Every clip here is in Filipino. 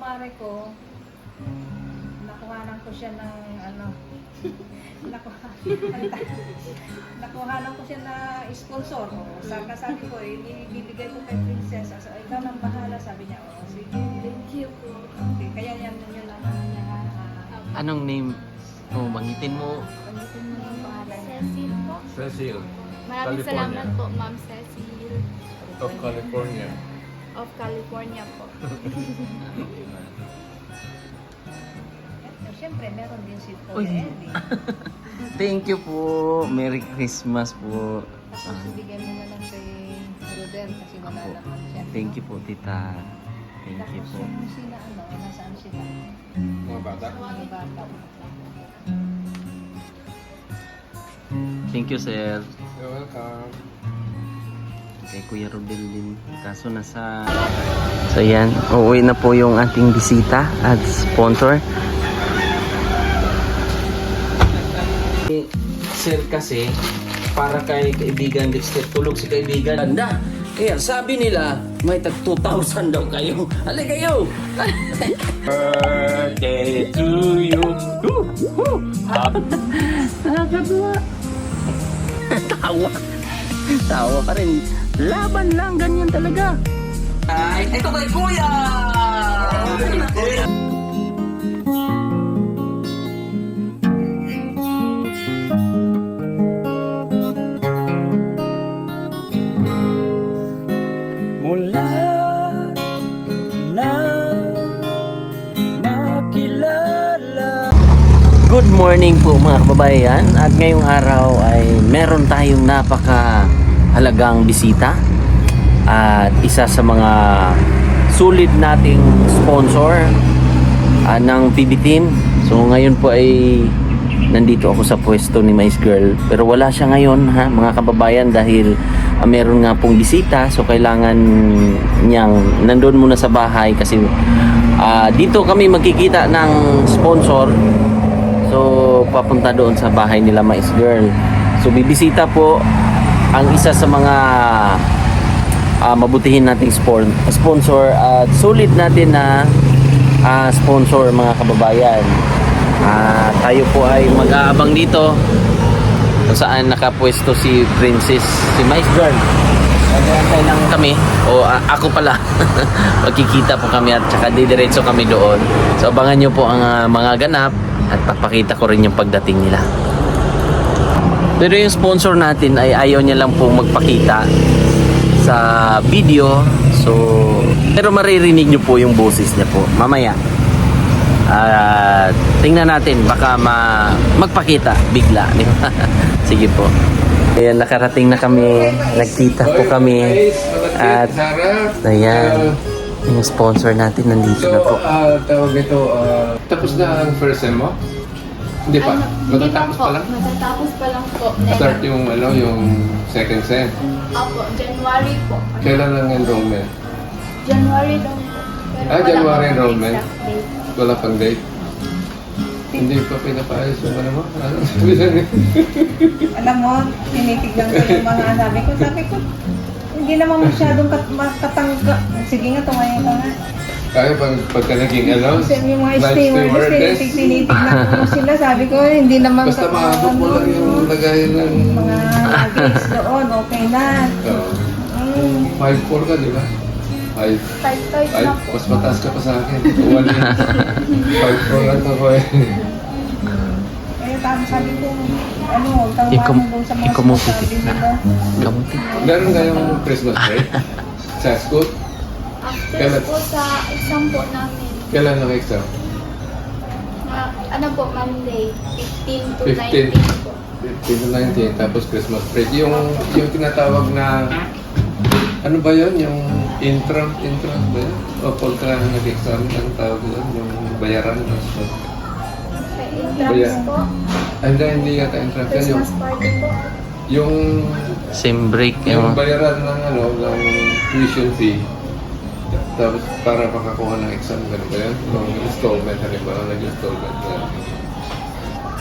kumare ko, nakuhanan ko siya ng ano, nakuhanan ko siya na sponsor. Sabi ko, ibibigay ko kay Princess. So, ikaw nang bahala, sabi niya. Oh, sige. Thank you po. Okay, kaya yan yun naman niya. Anong name? Oh, bangitin mo. Pagdating mo yung pangalan. Cecil po. Cecil Maraming California. salamat po, Ma'am Cecil. of California. Of California po. Siyempre, meron din si Uy. Tony Ellie. Thank you po. Merry Christmas po. Tapos ibigay mo na lang kay Rodel kasi wala Apo. naman siya. Thank you po, tita. Thank you Tapos po. yung sila, ano, nasaan sila? Mga bata. Mga bata. Thank you, sir. You're welcome. Kay Kuya Rodel din. Kaso nasa... So yan, uuwi na po yung ating bisita at sponsor. Sir kasi, para kay kaibigan Dexter, tulog si kaibigan. Ganda! Kaya sabi nila, may tag 2,000 daw kayo. Halika kayo! Birthday to you! Nakakatuwa! Tawa! Tawa pa rin. Laban lang, ganyan talaga. Ay, ito kay Kuya! Mula na makilala. Good morning po mga kababayan. At ngayong araw ay meron tayong napakahalagang bisita. At isa sa mga sulit nating sponsor ng PB Team. So ngayon po ay nandito ako sa pwesto ni Mais Girl. Pero wala siya ngayon ha mga kababayan dahil meron nga pong bisita. So kailangan niyang nandun muna sa bahay kasi dito kami magkikita ng sponsor. So papunta doon sa bahay nila Mais Girl. So bibisita po ang isa sa mga mabutihin nating sponsor at sulit natin na sponsor mga kababayan. Tayo po ay mag-aabang dito kung saan nakapwesto si Princess, si Mais Girl. Nag-aantay lang kami o ako pala magkikita po kami at saka didiretso kami doon. So abangan nyo po ang mga ganap at papakita ko rin yung pagdating nila. Pero yung sponsor natin ay ayaw niya lang po magpakita sa video. So pero maririnig nyo po yung boses niya po mamaya. Tingnan natin baka magpakita bigla. Sige po. Ayan, nakarating na kami. Nagkita po kami. At ayan, yung sponsor natin nandito na po. Tawag ito, tapos na ang first sem mo? Hindi pa? Hindi Matatapos pa lang? Matatapos pa lang po. Start yung second sem. Opo, January po. Kailan ang enrollment? January daw po. Pero wala January pa enrollment. exact date. Wala pang date? Hindi pa pinapaayos yung ano mo? Ano? Alam mo, tinitignan ko yung mga sabi ko, hindi naman masyadong katangga. Sige nga, tumayo ka nga. Kaya pagka naging ano? Kasi yung mga life stewardess, stewardess. tinitignan ko sila. Sabi ko, hindi naman Basta maabot mo lang yung lagayin ng... mga luggage doon, okay na. Mm. 5'4" ka, di ba? 5. 5 na po. Mas mataas ka pa sa akin. 5'4" lang ako eh. Kaya tapos sabi ko, ano, tawag doon sa mga Ikamuti sinasabi na. nila. Kamuti. Meron kayong Christmas break? Sa school? After Kailan? po sa exam po namin. Kailan ang exam? Ano po, Monday, 15 to 15. 19 po. 15 to 19, tapos Christmas break. Yung tinatawag na, ano ba yun? Yung intra ba yun? O pagka nag-exam, ang tawag yun? Yung bayaran. Kay entrance po, Hindi yata entrance yan. Christmas party po. Yung Same break. yung bayaran ng ng tuition fee. Tapos para makakuha ng exam, gano'n ba yun? Yung installment, halimbawa nag-installment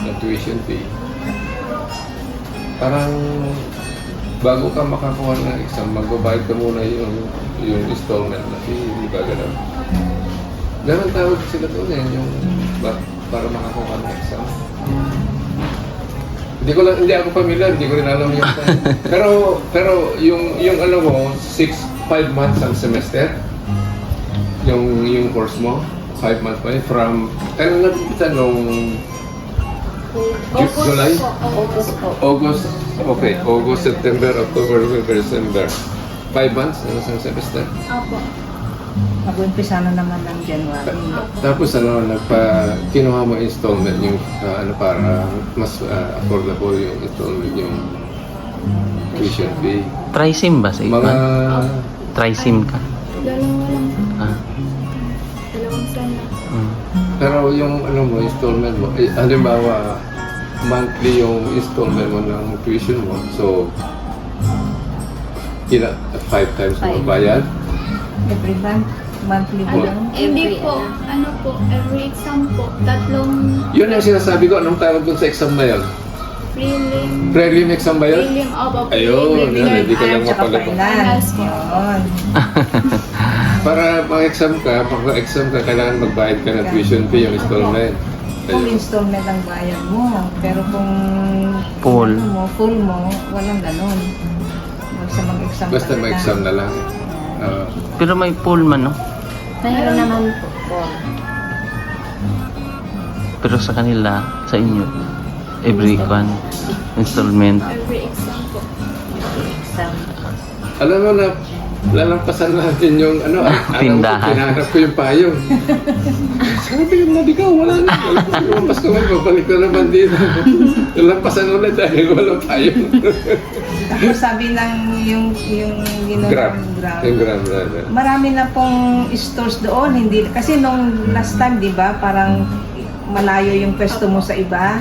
ng tuition fee. Parang bago ka makakuha ng exam, magbabayad ka muna yung installment na fee, di ba gano'n? Ganun tawag sila doon eh, yung para makakuha ng exam. Hindi ako familiar, hindi ko rin alam yung pero yung alam mo, 5 months ang semester. Yung course mo, 5 months pa yun, from kailan nag-umpisa nung July? August po. August, okay, August, September, October, November, December. 5 months ang isang semester. Opo. Mag-umpisa na naman ng January. Tapos kinuha mo installment yung para mas affordable yung installment yung tuition fee. Trisim ba sa Mga iba? Trisim ka. Dalawa lang. Ah. Dalawang sana. pero yung mo installment mo, halimbawa monthly yung installment mo ng tuition mo. So 5 times mo bayad. Every month, monthly Ano? lang. Hindi po. Ano po? Every exam po. Tatlong Yun ang sinasabi ko, anong tawag dun sa exam na yun? prelim. Prelim exam ba yun? Prelim. Opo. Ayun, yun, hindi ka lang Tsaka mapalito. finals. Finals po. Yun. Para pag-exam ka, kailangan magbayad ka ng tuition fee, yung installment. Kung Ayun. installment ang bayad mo. Pero kung Full. full mo, walang ganun. Basta mag-exam Basta ka may exam na lang. Pero may pool man, no? Mayroon naman po. Pero sa kanila, sa inyo, every installment. Every exam po. Exam. Alam mo na, lalampasan natin yung Tindahan. Pinanap ko yung payong. Sabi yung nabigaw, wala na. Lumampas ko ngayon, babalik na naman dito. Lalampasan ulit dahil walang payong. Tapos sabi ng yung Grab. Grab. Yung Grab. Marami na pong stores doon, hindi kasi nung last time, 'di ba, parang malayo yung pwesto mo sa iba.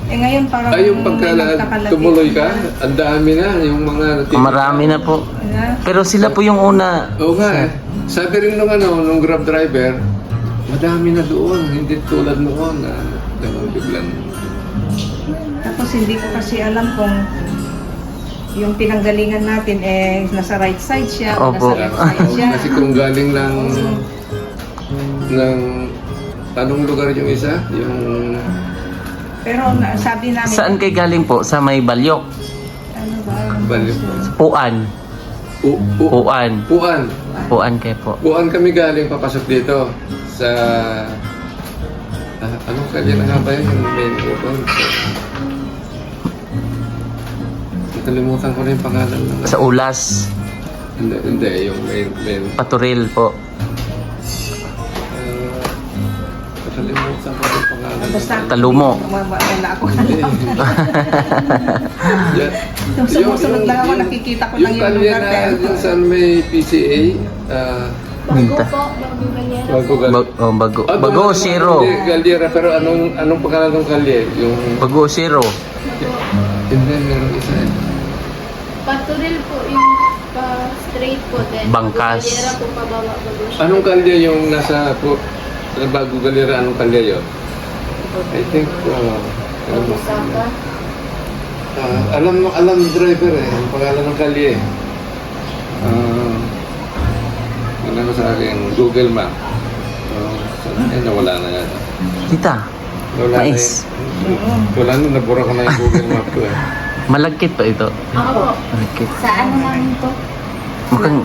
Eh ngayon parang Yung pagka nagkakalapit tumuloy ka, na. ang dami na yung mga Marami na po. Yeah. Pero sila po yung una. Oo nga eh. Sabi rin nung Grab driver, madami na doon, hindi tulad noon na gano'n biglang. Tapos hindi ko kasi alam kung yung pinanggalingan natin nasa right side siya o Opo. nasa left side siya. Kasi kung galing ng anong lugar yung isa? Yung Pero sabi namin, Saan kay galing po? Sa may Balyok. ano ba? Balyok. Puan. Puan. Puan. Puan kay po. Puan kami galing papasok dito sa anong kanya na nga ba yun? Yung main road. Nakalimutan ko na yung pangalan ng Sa Ulas. Hindi, yung main Paturil po. nakalimutan ko yung pangalan. Basta Talumo. wala ako. Yan. Yung sumusunod lang ako, nakikita ko lang yung kalye lugar. na pero- yung saan may PCA. Bago Minta. po. Bago Galera Bago po. Bago. Ah, Bago naman, Zero. Hindi, Galdera, pero anong pangalan ng kalye? Yung Bago Zero. hindi, meron isa eh. Paturil po yung straight po din. Bangkas. Galera po pababa. Bago siya. Anong kalye yung nasa Bago Galera, anong kalye yun? I think, Bago Saka. alam ni driver eh, ang pangalan ng kalye. Ano sa akin, Google Map. Nawala na yan. Tita. Wala Mais. Wala na, nabura ko na yung Google Map ko eh. Malagkit pa ito. Ako po. Malagkit. Sa ano namin po? Mukhang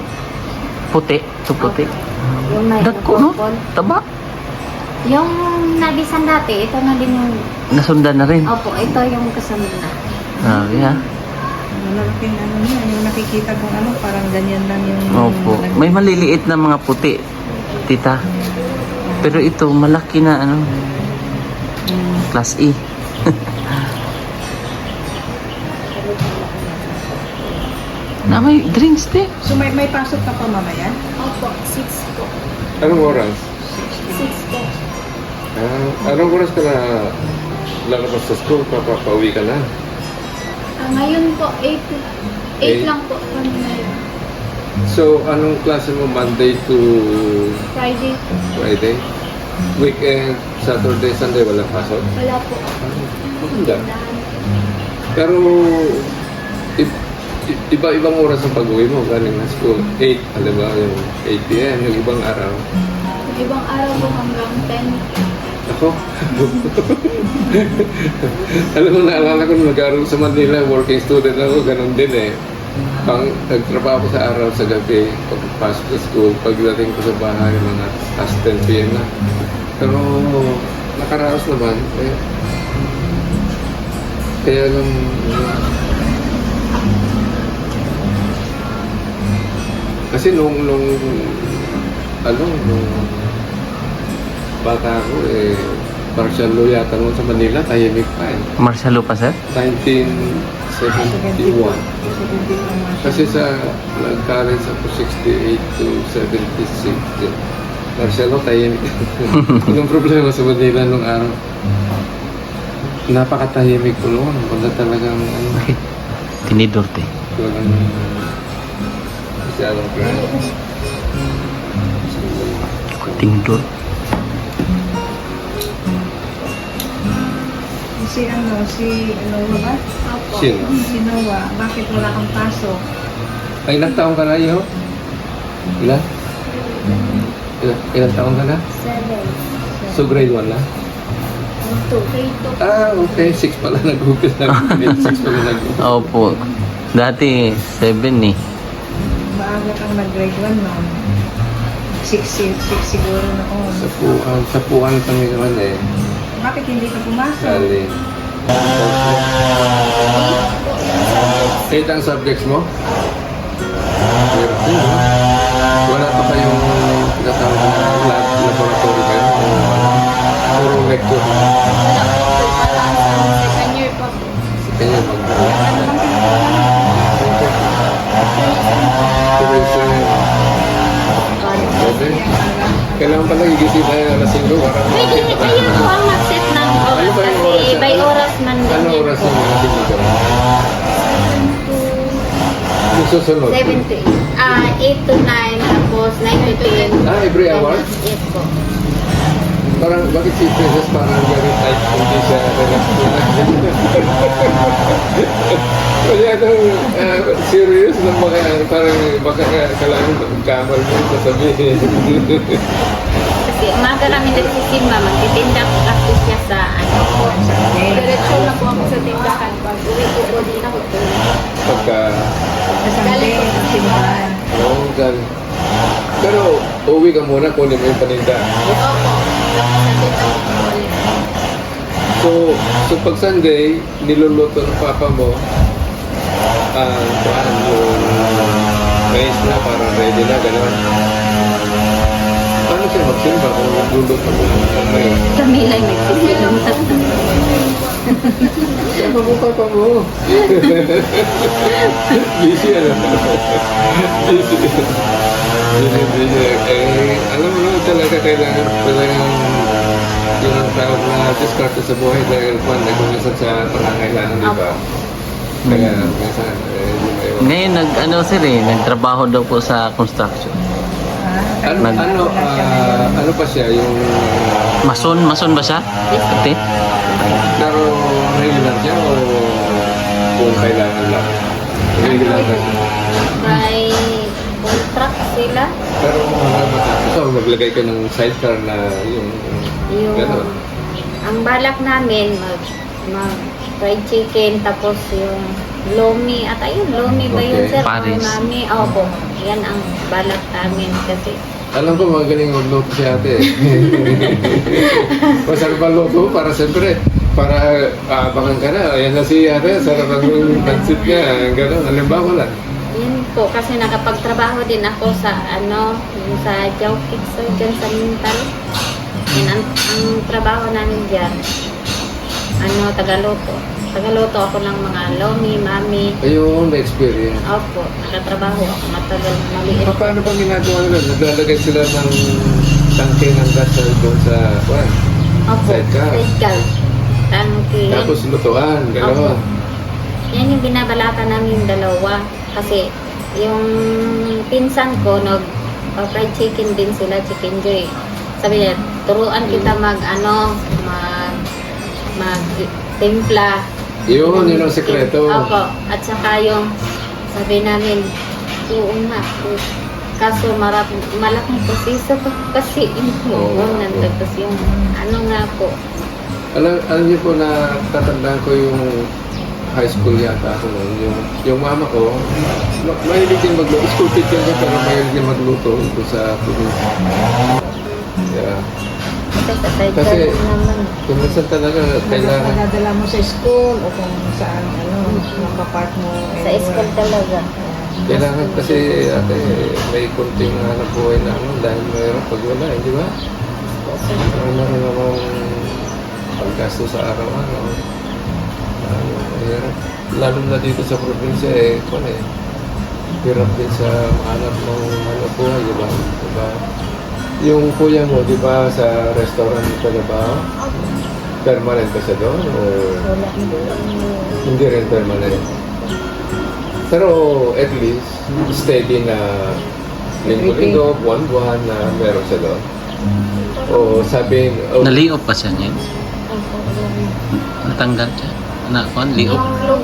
puti. Ito puti. Yung may Dagko, no? Taba. Yung nabisan dati, ito na din yung... Nasundan na rin. Opo, ito yung kasunod na. Yeah. Malalaking ano niya, yung nakikita kong ano, parang ganyan lang yung... Opo. May maliliit na mga puti. Tita. Pero ito, malaki na ano. Class E. Na may drinks din. So may pasok ka pa mamaya? Opo, 6 po. Anong oras? 6 po. Anong oras ka na lalabas sa school? Papauwi ka na? Ngayon po, 8 Eight? lang po kami ngayon. So, anong klase mo Monday to Friday po. Friday? Weekend, Saturday, Sunday, walang pasok? Wala po. Maganda. Pero, iba-ibang oras ang pag-uwi mo galing na school. 8, alam ba, yung 8 p.m., yung ibang araw. Ibang araw po hanggang 10. Ako? Alam mo, naalala ko nung nag-aaral sa Manila, working student ako, ganun din eh. Nagtrabaho ko sa araw, sa gabi, pagpasok sa school, pagdating ko sa bahay, mga past 10 p.m. na. Pero nakaraos naman, eh. Kaya lang, kasi nung bata ako eh, partial law yata naman sa Manila, tahimik pa eh. Marcelo pa, sir? 1971. Kasi sa nag-college ako 68 to 76. Marcelo, tahimik. Anong problema sa Manila nung araw? Napakatahimik ko noon. Wala talagang ano. Tinidor, te. Walang masyadong crowd. Tinidor. Si ano ba? Opo. Sino? Si Noah, bakit wala kang pasok? Ay, ilang taong ka na iyo? Ilan? Ilang taong ka na? 7. So grade 1 na? 2. Grade 2. Ah, okay. 6 pala nag-google na. 6 pala nag-google. Opo. Dati, 7 eh. Maaga kang nag-grade 1, ma'am. 6 siguro noon. Sa puan kami naman eh. Bakit hindi ka pumasok? Alin. 8 ang subjects mo? Meron din, no? Wala pa kayong tinatawag na laboratory kayo? Puro lecture. Second year pa po. Kaya kailangan pala gigising tayo alas 5 para Pwede kayo po ang mag-set ng Ano oras ba yung oras kasi yan? by oras man din ano yun oras po. yung natin dito? Yung susunod? 7 to 8. 8 to 9, tapos 9 to 10. Ah, every hour? Yes po. Parang, bakit si Princess parang very tight, hindi siya relax na. Masyadong serious na parang baka kailangan kamal mo sasabihin. Kasi umaga kami nagsisimba, magtitinda ko kasi siya sa ano po. Diretso na po ako sa tindahan. Pag uwi ko po din ako po. Pagka, Sunday, ang simbahan. galing. Pero, uwi ka muna, kunin mo yung paninda. Opo. Tapos sa tindahan ko ulit. So pag Sunday, niluluto ng papa mo, yung rice na parang ready na, gano'n. Paano siya magsimba kung nagluluto mo ng rice? Kami lang nagsisimba. Saan mo papa mo? Busy ano? Busy. Eh, alam mo naman talaga kailangan yung ang tawag na diskarte sa buhay dahil kung nagkumisan sa pangangailangan, di ba? Kaya minsan, hindi may iwan. Ngayon, sir eh, nagtrabaho daw po sa construction. Ano pa siya, yung Mason ba siya? Ate? pero regular siya o kung kailangan lang? Regular na siya. By contract sila. Pero so, maglagay ka ng sidecar na yung gano'n. Ang balak namin, mag fried chicken, tapos yung lomi. At ayun, lomi ba yun, Okay. sir? Paris. Mami, opo. Yan ang balak namin kasi. Alam ko magaling magluto si ate. Masarap ba luto para siyempre, para abangan ka na. Ayan na si ate, sarap ang pansit niya. Gano'n, halimbawa lang. Yun po, kasi nakapagtrabaho din ako sa yung sa Jowkit Surgeon sa Mintal. Yan ang trabaho namin dyan. Tagaluto. Tagaluto ako ng mga lomi, mami. Ayun, na-experience. Opo, nakatrabaho ako matagal, maliit. Paano bang ginagawa nila? Naglalagay sila ng tangke ng gas doon sa kwan. Opo, Sidecar. sidecar. Tangke. Tapos lutuan, gano'n. Yan yung binabalatan namin yung dalawa. Kasi yung pinsan ko, fried chicken din sila, Chicken Joy. Sabi niya, turuan kita mag-timpla. Yun ang sekreto. Opo. At saka yung, sabi namin, oo nga, Kaso malaking proseso to kasi Oo. yung tapos yung ano nga po. Alam niyo po na tatandaan ko yung high school yata ako noon. Yung mama ko, mahilig din magluto. School teacher ko, pero mahilig din magluto ito sa probinsya. Yeah. Kasi naman. kung minsan talaga kailangan. Nadadala mo sa school o kung saan, napapark mo. Sa school talaga. Kailangan kasi ate, may kunting hanap buhay na dahil mayroon pag wala, di ba? Meron namang paggasto sa araw-araw. Mahirap. Lalo na dito sa probinsya hirap din sa mahanap ng hanap buhay, di ba? Diba? Yung kuya mo, di ba, sa restaurant ka na ba? Permanent ba siya doon? O Wala hindi rin permanent? Pero at least, steady na linggo-linggo, buwan-buwan na meron siya doon. O sabihin, Nali-off pa siya niya. Natanggal siya. Li-off. Yung club,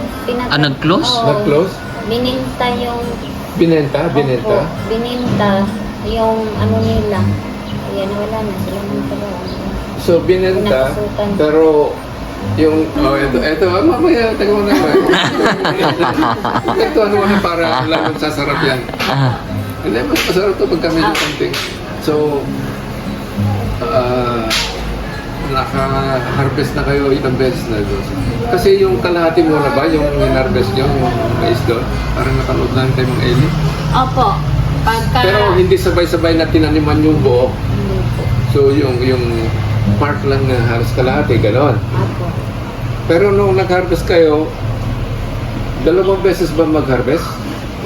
Nag-close? Oo. nag-close? Bininta yung Binenta? Opo, bininta yung ano nila. Ayan, wala na sila ng talaga. So, binenta, Pinapasukan. pero yung, eto, mamaya, taga mo naman. Ito, para lalong sasarap yan. Hindi, mas masarap ito pag kami yung something. So, naka-harvest na kayo ilang beses na doon. Kasi yung kalahati mo na ba, yung in-harvest nyo, yung mais doon, parang nakanood lang tayo mga Eli. Opo. Pagka... Pero hindi sabay-sabay na tinaniman yung buo. Hindi po. So, yung part lang na halos kalahati, gano'n. Opo. Pero nung nag-harvest kayo, dalawang beses ba mag-harvest?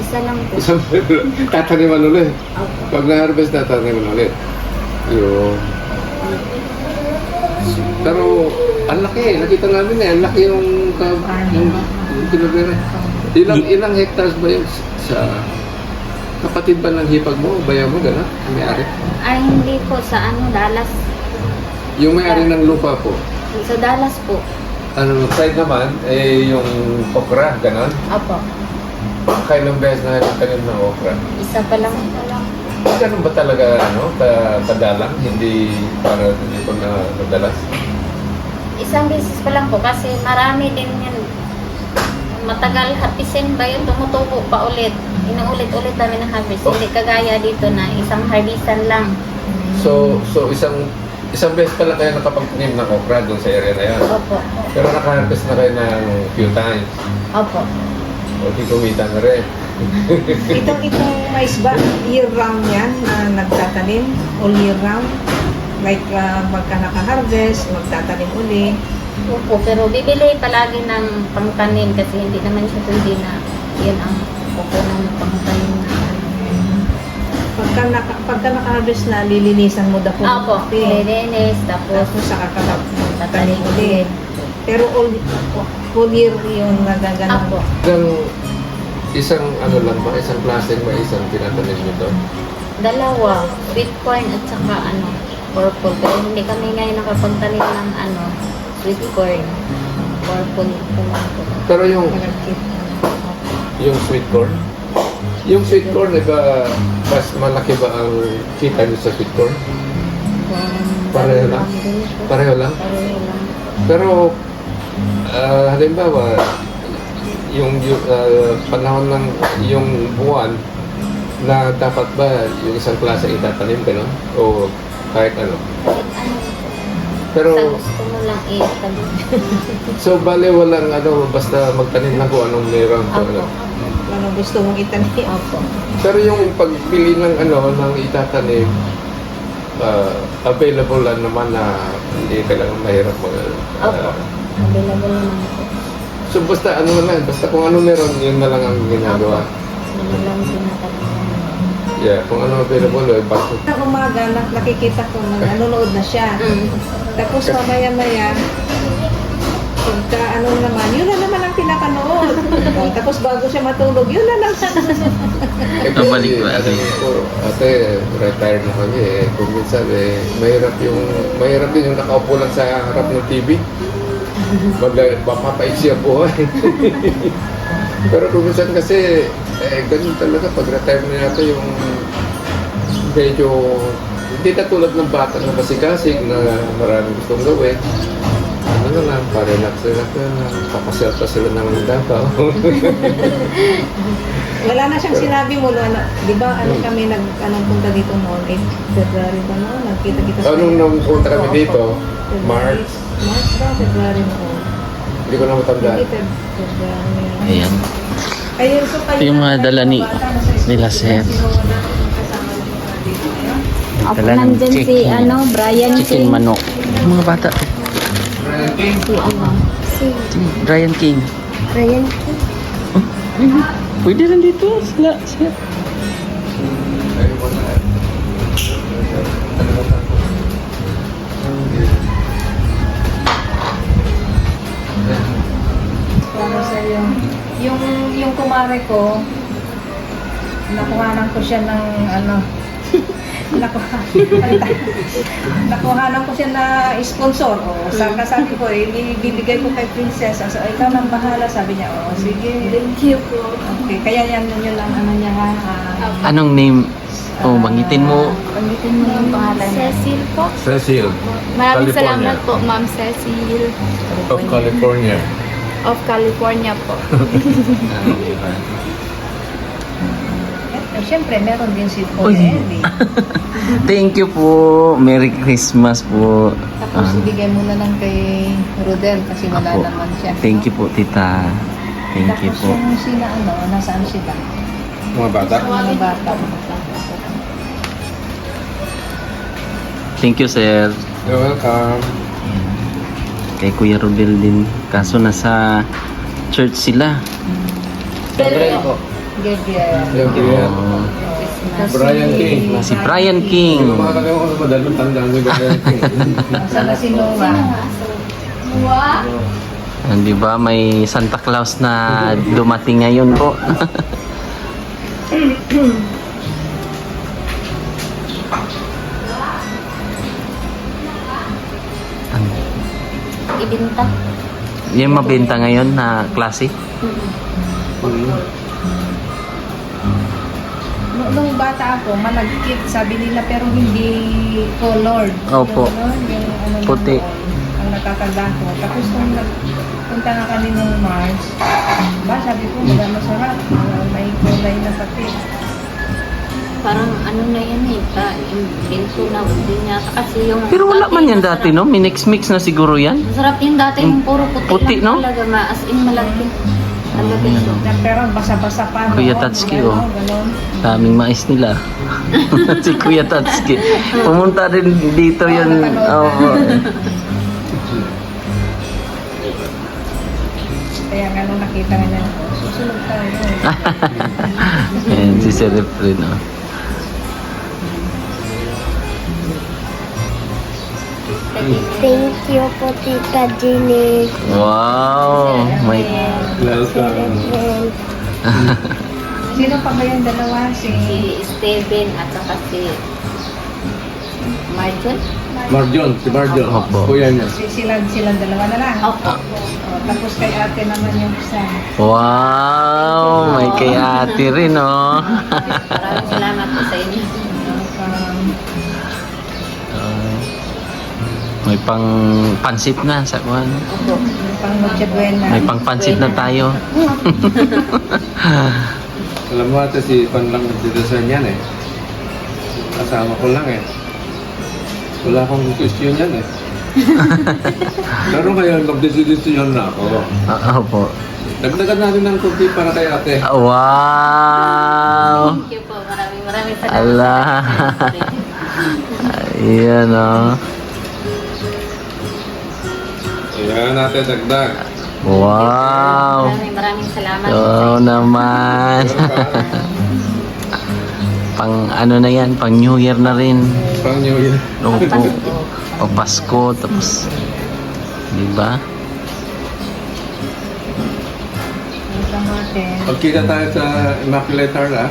Isa lang po. Isang tataniman ulit. Opo. Pag na-harvest na, tataniman ulit. Yun. Pero, ang laki. Nakita namin ang laki yung kinabira. Ilang hectares ba yung sa kapatid ba ng hipag mo? Bayan mo, gano'n? May-ari? Ay, hindi po. Sa ano, Dallas. Yung may-ari ng lupa po. Sa Dallas po. Ano, side naman, yung okra, gano'n? Opo. Kailang beses na nagtanim ng okra? Isa pa lang. Ganun ba talaga, kadalang? Hindi para hindi pag nadalas? Isang beses pa lang po kasi marami din yan. Matagal hapisin ba yun? Tumutubo pa ulit. Inuulit-ulit namin ng harvest. Oh. Hindi kagaya dito na isang harvestan lang. So isang beses pa lang kayo nakapagtanim ng okra doon sa area na yan. Opo. Pero naka-harvest na kayo ng few times. Opo. O di kumita na rin. Itong mais ba, year-round yan na nagtatanim? All year round? Like, magka naka-harvest, magtatanim uli. Opo, pero bibili palagi ng pangtanim kasi hindi naman siya pwede na yun ang kukunan ng pangtanim na ano. Pagka naka-harvest na, lilinisan mo daw Opo, lilinis, tapos Tapos saka tatanim tatanim ulit. ulit. Pero all year yung nagaganon. Opo. Isang ano lang ba? Isang klase ba? Isang tinatanim nyo doon? Dalawa, sweet corn at saka ano, purple. Pero hindi kami ngayon nakapagtanim ng ano, sweet corn. Purple po lang po. Pero yung sweet corn? Yung sweet corn, iba, mas malaki ba ang kita nyo sa sweet corn? Pareho lang? Pareho lang? Pareho lang. Pero, halimbawa, yung panahon ng yung buwan na dapat ba yung isang klase itatanim ka, no? O kahit ano? Kahit ano, Pero, sa gusto mo lang itanim. so bale walang ano, basta magtanim lang kung anong meron. So, Opo. Ano gusto mong itanim? Opo. pero yung pagbili ng ano, ng itatanim, available lang naman na hindi kailangan mahirap Opo. Available naman po. so basta ano lang, basta kung ano meron, yun na lang ang ginagawa. Ano lang tinatanim. Yeah, kung ano available, basta. Sa umaga, nakikita ko na nanonood na siya. Tapos mamaya-maya, pagka ano naman, yun na naman ang pinapanood. Tapos bago siya matulog, yun na lang. Nabalik ba? Ate, retired na kami eh. Kung minsan mahirap din yung nakaupo lang sa harap ng TV. Mapapaiksi ang buhay. Pero kung minsan kasi, ganun talaga, pag retire na natin yung medyo hindi katulad ng bata na kasikasig na maraming gustong gawin. Ano na lang, pa-relax na papasel pa sila ng Davao. Wala na siyang sinabi mo, ano, di ba, ano kami anong punta dito noon? February ba noon? Nagkita-kita Anong nung punta kami Oo, dito? February. March? March ba? February noon. Hindi ko na matandaan. Hindi, February. Ayan. Ayun, so kayo Ito yung mga na- dala ni- bata na sa school, nila, di ba? sir. Sino wala kang kasama yung mga dito ngayon? Ako Dala ng nandyan si chicken. ano, Brian Chicken King. manok. Yung mga bata. Si ano, si Brian King. Brian King. Pwede rin dito. Sila. Para sa yung kumare ko, nakuhanan ko siya ng ano, nakuhanan ko siya na sponsor. O, sabi ko, ibibigay ko kay Princess. So, ikaw nang bahala, sabi niya. O, sige. Thank you po. Okay, kaya yan yun lang ano niya ha. Anong name? Oh, banggitin mo. Pagbitin mo yung pangalan niya. Cecil po. Cecil. Maraming California. salamat po, Ma'am Cecil Of California. of California po. Siyempre, meron din si Uy. Paul Eddie. Thank you po. Merry Christmas po. Tapos ibigay mo na lang kay Rodel kasi wala Apo. naman siya. Thank you po, tita. Thank you Tapos po. yung sina ano, nasaan sila? Mga bata. Mga bata. Thank you, sir. You're welcome. Kay Kuya Rodel din. Kaso nasa church sila. Gabriel. Gabriel. Oh, Kasi Brian King. si Brian King. Yung mga kagawa ko sa madalong tandaan ni Brian King. Nasaan na si Noah? Di ba may Santa Claus na dumating ngayon po? Ibinta. Yung mabenta ngayon na klase? Nung bata ako, malagkit, sabi nila, pero hindi colored. Opo. Yung, ano, yung ano Puti. noon, ang nakakanda ko. Tapos nung nagpunta na kami nung March, ba, sabi ko, masarap. May kulay na pati. Parang ano na yan eh. Yung binto na din yata. Kasi yung... Pero wala man yan dati, no? Minix-mix na siguro yan. Masarap yung dati yung puro puti, Puti, lang no? talaga. As in malaki. Talaga Ayan, ito. oh. Na, pero basa-basa pa. Kuya noon, Tatsuki, ganon, oh. ganon. Daming mais nila. Si Kuya Tatsuki. Pumunta rin dito yun. Oo. Kaya nga nung nakita nga niya, oh, susunod tayo. Ayan, si Sir Efren, oh. Thank you po, Tita Jenny. Wow! May... Welcome. Sino pa ba yung dalawa? Si Steven at saka si Marjon. Marjon, si Marjon. Opo. Kuya niya. Silang dalawa na lang. Opo. Oh, tapos kay ate naman yung isa. Wow! May kay ate rin, oh. Maraming salamat po sa inyo. May pang pansit na sa kuwan. Opo. Pang Noche Buena. May pang pansit na tayo. Alam mo ate, si Pan lang nagdedesign yan eh. Kasama ko lang eh. Wala akong question yan eh. Pero ngayon, magdesidesisyon na ako. Opo. Dagdagan natin ng kunti para kay ate. Wow! Thank you po. Maraming salamat. Allah. Ayan, oh. Ayan natin, dagdag. Wow! Maraming salamat. Oo naman. Pang ano na yan, pang New Year na rin. Pang New Year. Opo. O Pasko, tapos, di ba? Isang ate. Pagkita tayo sa Immaculate Heart, ah.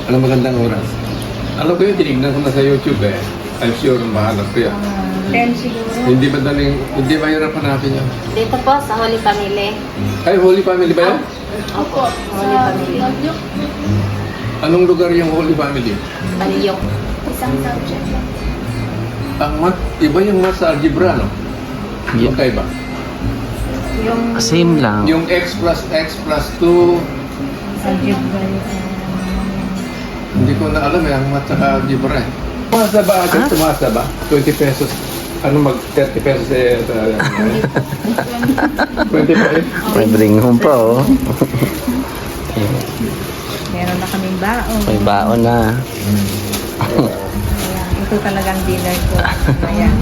Alam, magandang oras. Alam ko yun, tinignan ko na sa YouTube eh. I'm sure mahanap ko yan. 10 siguro. Hindi mahirap hanapin yan. Dito po sa Holy Family. Ay, Holy Family ba yan? Opo. Holy Family. Anong lugar yung Holy Family? Baliyok. Isang subject lang. Ang math, iba yung math sa algebra, no? Yeah. Okay ba? Yung Same lang. Yung x plus 2, algebra, hindi ko na alam ang math sa algebra eh. Tumaas na ba? Tumaas na ba? 20 pesos. Ano mag 30 pesos eh? 25? May bring home pa, oh. meron na kaming baon. May baon na. Ayan, ito talagang dinner ko. Ayan.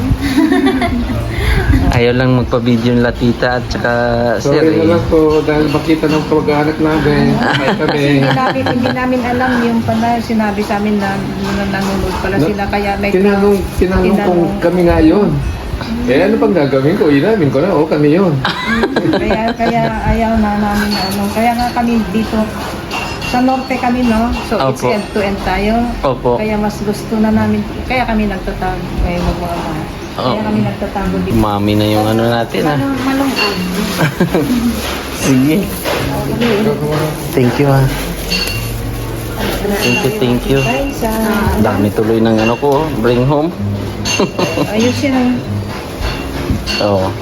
Ayaw lang magpa-video yung latita at saka sir. Sorry na lang po dahil makita ng pag-anak namin. May kami. Hindi namin alam yung pala sinabi sa amin na nanonood pala sila kaya may Tinanong kung kami nga yun. Eh ano pang gagawin ko? Inamin ko na, kami yun. kaya ayaw na namin na ano. Kaya nga kami dito sa norte kami, no? So it's Opo. end to end tayo. Opo. Kaya mas gusto na namin. Kaya kami nagtatago. Kaya Oo. kami nagtatago dito. Mami na yung ano natin, ah. Malungkot. Sige. Thank you, ah. Thank you. Guys, Dami tuloy ng ano ko, bring home. ayos yan. Oo.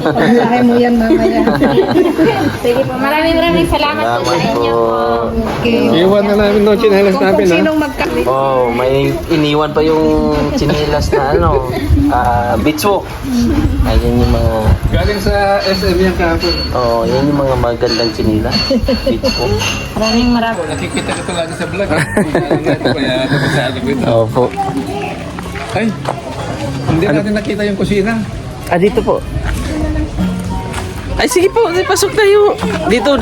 Pagkasahe mo yan mamaya. Sige po, maraming salamat po sa Salamat inyo. po. Okay. Iwan na namin no, chinelas Kung namin ha. sinong magkakit. Oh, may iniwan pa yung chinelas na ano, beach walk. Ayan yung mga, Galing sa SM yan kahapon. oh, yan yung mga magandang chinelas. Beach walk. Maraming Nakikita ko ito lagi sa vlog. Kaya nabasali ko ito. Opo. Ay, hindi natin nakita yung kusina. Ah, dito po. Ay, sige po. Pasok tayo. Dito.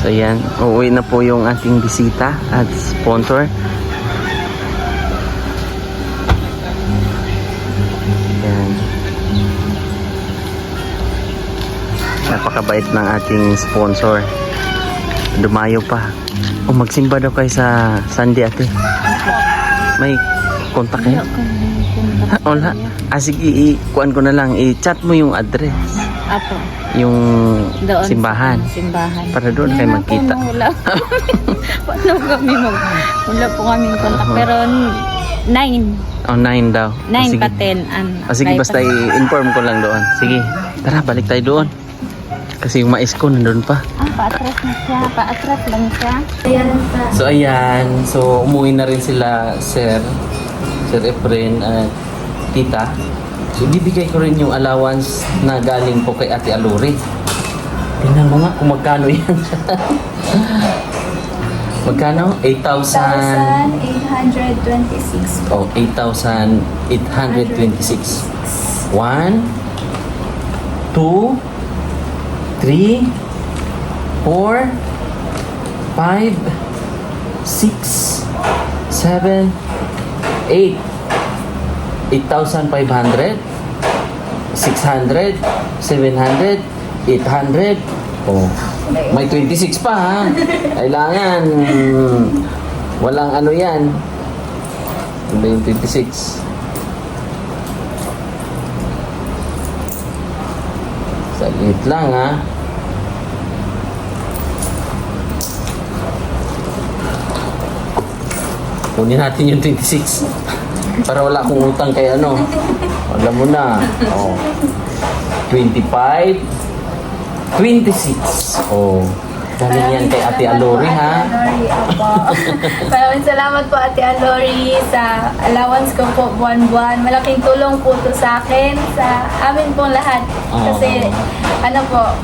So, yan. Uuwi na po yung ating bisita at sponsor. Yan. Napakabait ng ating sponsor. Dumayo pa. O, magsimba daw kayo sa Sunday, ate. May kontak kayo? Wala. Sige, kuan ko na lang. I-chat mo yung address. Apo. Yung Doon. simbahan. Simbahan. Para doon kayo magkita. Wala po kami kontak. Pero 9. Oh, 9 daw. 9 sige. pa 10. Sige, basta i-inform ko lang doon. Sige. Tara, balik tayo doon. Kasi yung mais ko nandun pa. Pa-atras na siya. Pa-atras lang siya. So, ayan. So, umuwi na rin sila, Sir Efren at Tita. So, bibigay ko rin yung allowance na galing po kay Ate Aluri. Tingnan mo nga kung magkano yan. Magkano? 8,000. 826. Oh, 8,826. 1, 2, 3, 4, 5, 6, 7, 8. 8,500, 600, 700, 800. Oh, may 26 pa ha. Kailangan walang ano yan. Ito ba yung 26? Salit lang ha. Kunin natin yung 26. Para wala akong utang kay ano. Alam mo na. Oh. 25. 26. Oh. Galing yan kay Ate Alori ha. Maraming salamat po Ate Alori sa allowance ko po buwan-buwan. Malaking tulong po to sa akin, sa amin pong lahat. Kasi ano po,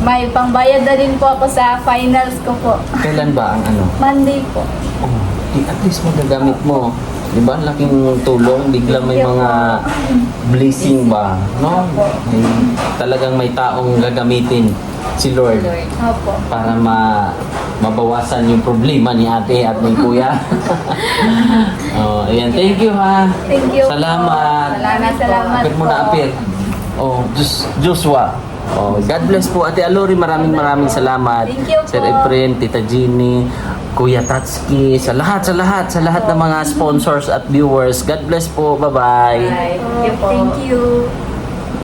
may pangbayad na din po ako sa finals ko po. Kailan ba ang ano? Monday po. Oh, at least magagamit mo. Di ba? Laking tulong. Biglang may mga blessing ba? No? Talagang may taong gagamitin si Lord Opo. para mabawasan yung problema ni ate at ni kuya. Oh, ayan. Thank you ha. Thank you. Salamat. Salamat Bakit mo po. na appear? Oh, Joshua. Oh, God bless po Ate Alori. Maraming salamat. Thank you po. Sir Efren, Tita Jeannie, Kuya Tatsuki, sa lahat ng mga sponsors at viewers. God bless po. Bye-bye. Thank you po. Thank you.